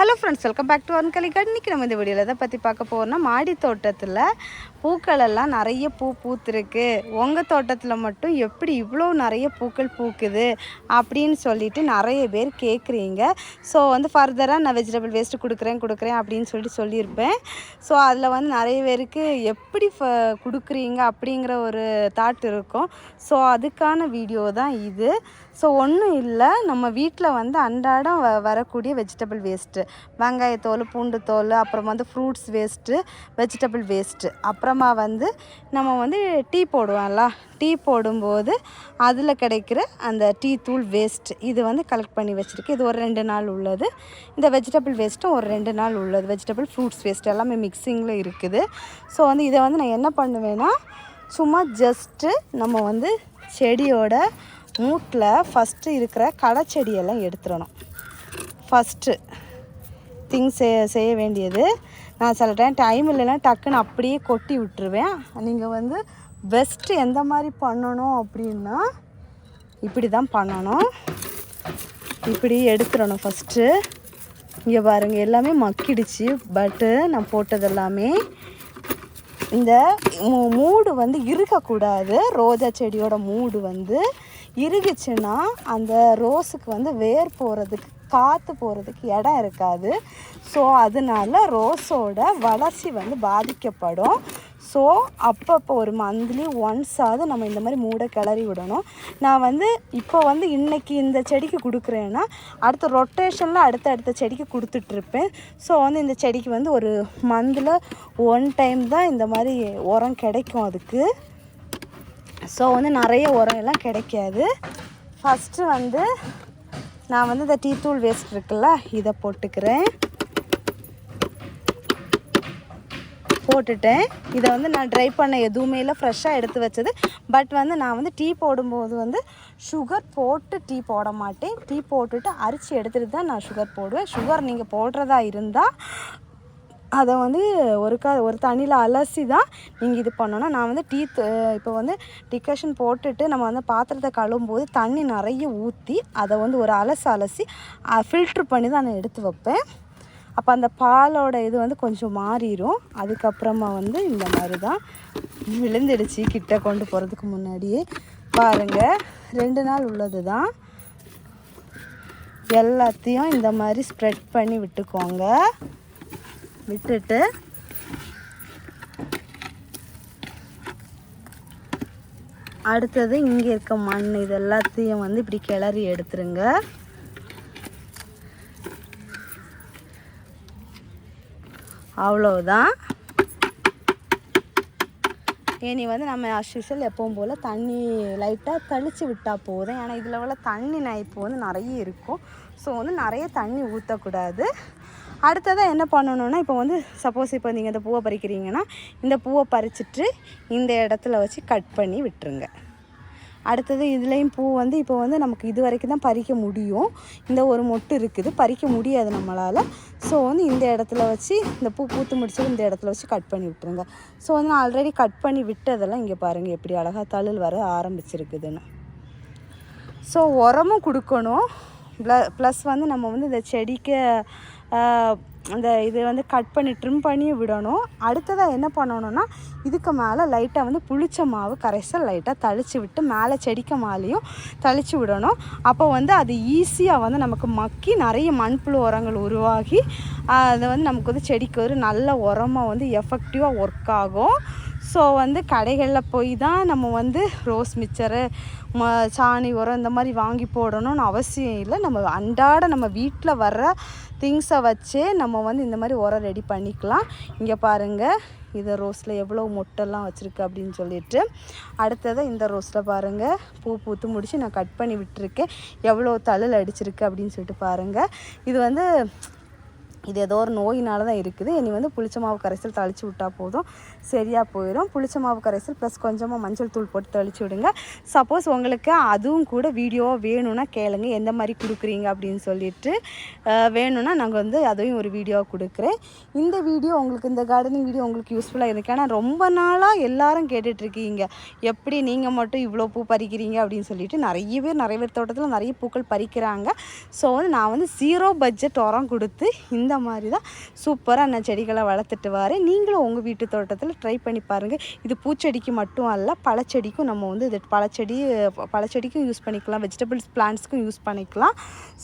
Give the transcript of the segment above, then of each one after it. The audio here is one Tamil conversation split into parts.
Hello friends, welcome back to Ankali garden. இன்றைக்கி நம்ம இந்த வீடியோவில் எதை பற்றி பார்க்க போகிறோம்னா, மாடி தோட்டத்தில் பூக்களெல்லாம் நிறைய பூத்துருக்கு. உங்கள் தோட்டத்தில் மட்டும் எப்படி இவ்வளோ நிறைய பூக்கள் பூக்குது அப்படின்னு சொல்லிட்டு நிறைய பேர் கேட்குறீங்க. ஸோ ஃபர்தராக நான் வெஜிடபிள் வேஸ்ட்டு கொடுக்குறேன் அப்படின்னு சொல்லியிருப்பேன். ஸோ அதில் நிறைய பேருக்கு எப்படி கொடுக்குறீங்க அப்படிங்கிற ஒரு தாட் இருக்கும். ஸோ அதுக்கான வீடியோ தான் இது. ஸோ ஒன்றும் இல்லை, நம்ம வீட்டில் அன்றாடம் வரக்கூடிய வெஜிடபிள் வேஸ்ட்டு, வெங்காயத்தோல், பூண்டு தோல், அப்புறம் ஃப்ரூட்ஸ் வேஸ்ட்டு, வெஜிடபிள் வேஸ்ட்டு, அப்புறமா நம்ம டீ போடுவோம்ல, டீ போடும்போது அதில் கிடைக்கிற அந்த டீ தூள் வேஸ்ட் இது கலெக்ட் பண்ணி வச்சுருக்கு. இது ஒரு 2 நாள் உள்ளது. இந்த வெஜிடபிள் வேஸ்ட்டும் ஒரு 2 நாள் உள்ளது. வெஜிடபிள் ஃப்ரூட்ஸ் வேஸ்ட் எல்லாமே மிக்சிங்கில் இருக்குது. ஸோ இதை நான் என்ன பண்ணுவேன்னா, சும்மா ஜஸ்ட்டு நம்ம செடியோட மூட்டில் ஃபஸ்ட்டு இருக்கிற களை செடியெல்லாம் எடுத்துடணும். ஃபஸ்ட்டு திங்ஸ் செய்ய வேண்டியது, நான் சில டைம் இல்லைன்னா டக்குன்னு அப்படியே கொட்டி விட்டுருவேன். நீங்கள் பெஸ்ட்டு எந்த மாதிரி பண்ணணும் அப்படின்னா, இப்படி தான் பண்ணணும். இப்படி எடுத்துடணும் ஃபஸ்ட்டு. இங்கே பாருங்கள், எல்லாமே மக்கிடுச்சு. பட்டு நான் போட்டது எல்லாமே இந்த மூடு இருக்கக்கூடாது. ரோஜா செடியோட மூடு இறுகுச்சுன்னா அந்த ரோஸுக்கு வேர் போகிறதுக்கு, காற்று போகிறதுக்கு இடம் இருக்காது. ஸோ அதனால ரோஸோட வளர்ச்சி பாதிக்கப்படும். ஸோ அப்பப்போ ஒரு மந்த்லி ஒன்ஸாவது நம்ம இந்த மாதிரி மூடை கிளறி விடணும். நான் இப்போ இன்றைக்கி இந்த செடிக்கு கொடுக்குறேன்னா, அடுத்த ரொட்டேஷனில் அடுத்த செடிக்கு கொடுத்துட்ருப்பேன். ஸோ இந்த செடிக்கு ஒரு மந்தில் 1 டைம் தான் இந்த மாதிரி உரம் கிடைக்கும் அதுக்கு. ஸோ நிறைய உரம் எல்லாம் கிடைக்காது. ஃபஸ்ட்டு நான் இந்த டீ தூள் வேஸ்ட் இருக்குல்ல, இதை போட்டுட்டேன். இதை நான் ட்ரை பண்ண எதுவுமே இல்லை, ஃப்ரெஷ்ஷாக எடுத்து வச்சது. பட் நான் டீ போடும்போது சுகர் போட்டு டீ போட மாட்டேன். டீ போட்டுட்டு அரிசி எடுத்துகிட்டு தான் நான் சுகர் போடுவேன். சுகர் நீங்கள் போடுறதா இருந்தால் அதை ஒரு தண்ணியில் அலசி தான் நீங்கள் இது பண்ணணும். நான் இப்போ டிகாஷன் போட்டுட்டு நம்ம பாத்திரத்தை கழுவும்போது தண்ணி நிறைய ஊற்றி அதை ஒரு அலசி ஃபில்ட்ரு பண்ணி தான் நான் எடுத்து வைப்பேன். அப்போ அந்த பாலோட இது கொஞ்சம் மாறிடும். அதுக்கப்புறமா இந்த மாதிரி தான் விழுந்துடுச்சு. கிட்ட கொண்டு போகிறதுக்கு முன்னாடியே பாருங்கள், 2 நாள் உள்ளது தான். எல்லாத்தையும் இந்த மாதிரி ஸ்ப்ரெட் பண்ணி விட்டுக்கோங்க. விட்டுட்டு அடுத்தது இங்கே இருக்க மண் இது எல்லாத்தையும் இப்படி கிளறி எடுத்துருங்க. அவ்வளோதான். இனி நம்ம அஸ்யூஷுவல் எப்பவும் போல் தண்ணி லைட்டாக தெளித்து விட்டால் போதும். ஏன்னா இதில் உள்ள தண்ணி இப்போ நிறைய இருக்கும். ஸோ நிறைய தண்ணி ஊற்றக்கூடாது. அடுத்ததாக என்ன பண்ணணுன்னா, இப்போ சப்போஸ் இப்போ நீங்கள் இந்த பூவை பறிக்கிறீங்கன்னா, இந்த பூவை பறிச்சுட்டு இந்த இடத்துல வச்சு கட் பண்ணி விட்டுருங்க. அடுத்தது இதுலேயும் பூ இப்போ நமக்கு இது வரைக்கும் தான் பறிக்க முடியும். இந்த ஒரு மொட்டு இருக்குது, பறிக்க முடியாது நம்மளால். ஸோ இந்த இடத்துல வச்சு இந்த பூ பூத்து முடிச்சது இந்த இடத்துல வச்சு கட் பண்ணி விட்டுருங்க. ஸோ நான் ஆல்ரெடி கட் பண்ணி விட்டதெல்லாம் இங்கே பாருங்கள் எப்படி அழகாக தளிர் வர ஆரம்பிச்சிருக்குதுன்னு. ஸோ உரமும் கொடுக்கணும். ப்ளஸ் நம்ம இந்த செடிக்கு அந்த இது கட் பண்ணி ட்ரிம் பண்ணி விடணும். அடுத்ததாக என்ன பண்ணணுன்னா, இதுக்கு மேலே லைட்டாக புளிச்ச மாவு கரைசல் லைட்டாக தளித்து விட்டு மேலே செடிக்கு மேலேயும் தளித்து விடணும். அப்போ அது ஈஸியாக நமக்கு மக்கி நிறைய மண்புழு உரங்கள் உருவாகி அதை நமக்கு செடிக்கு ஒரு நல்ல உரமாக எஃபெக்டிவாக ஒர்க் ஆகும். ஸோ கடைகளில் போய் தான் நம்ம ரோஸ் மிக்சரு, சாணி உரம் இந்த மாதிரி வாங்கி போடணும்னு அவசியம் இல்லை. நம்ம அன்றாட நம்ம வீட்டில் வர்ற திங்ஸை வச்சே நம்ம இந்த மாதிரி உரம் ரெடி பண்ணிக்கலாம். இங்கே பாருங்கள், இதை ரோஸில் எவ்வளோ மொட்டெல்லாம் வச்சுருக்கு அப்படின்னு சொல்லிட்டு. அடுத்தது இந்த ரோஸில் பாருங்கள், பூ பூத்து முடித்து நான் கட் பண்ணி விட்டுருக்கேன். எவ்வளோ தளிர் அடிச்சிருக்கு அப்படின்னு சொல்லிட்டு பாருங்கள். இது இது ஏதோ ஒரு நோயினால தான் இருக்குது. இனி வந்து புளிச்ச மாவு கரைசல் தெளித்து விட்டால் போதும், சரியாக போயிடும். புளிச்ச மாவு கரைசல் ப்ளஸ் கொஞ்சமாக மஞ்சள் தூள் போட்டு தெளித்து விடுங்க. சப்போஸ் உங்களுக்கு அதுவும் கூட வீடியோவாக வேணும்னா கேளுங்க, எந்த மாதிரி கொடுக்குறீங்க அப்படின்னு சொல்லிட்டு. வேணும்னா நாங்கள் வந்து அதையும் ஒரு வீடியோவாக கொடுக்குறேன். இந்த வீடியோ உங்களுக்கு, இந்த கார்டனிங் வீடியோ உங்களுக்கு யூஸ்ஃபுல்லாக இருக்குது. ஆனால் ரொம்ப நாளாக எல்லாரும் கேட்டுட்ருக்கீங்க, எப்படி நீங்கள் மட்டும் இவ்வளோ பூ பறிக்கிறீங்க அப்படின்னு சொல்லிட்டு. நிறைய பேர் தோட்டத்தில் நிறைய பூக்கள் பறிக்கிறாங்க. ஸோ வந்து நான் வந்து 0 பட்ஜெட் உரம் கொடுத்து இந்த மாதிரி தான் சூப்பராக நான் செடிகளை வளர்த்துட்டு வரேன். நீங்களும் உங்கள் வீட்டு தோட்டத்தில் ட்ரை பண்ணி பாருங்கள். இது பூச்செடிக்கு மட்டும் அல்ல, பழச்செடிக்கும் நம்ம வந்து இது பழச்செடிக்கும் யூஸ் பண்ணிக்கலாம், வெஜிடபிள்ஸ் பிளான்ட்ஸ்க்கும் யூஸ் பண்ணிக்கலாம்.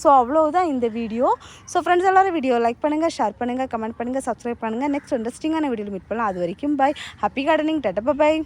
ஸோ அவ்வளோதான் இந்த வீடியோ. ஸோ ஃப்ரெண்ட்ஸ் எல்லோரும் வீடியோ லைக் பண்ணுங்கள், ஷேர் பண்ணுங்கள், கமெண்ட் பண்ணுங்கள், சப்ஸ்கிரைப் பண்ணுங்கள். நெக்ஸ்ட் இன்ட்ரெஸ்டிங்கான வீடியோவில் மீட் பண்ணலாம். அது வரைக்கும் பாய். Happy gardening. டாடா பாய்.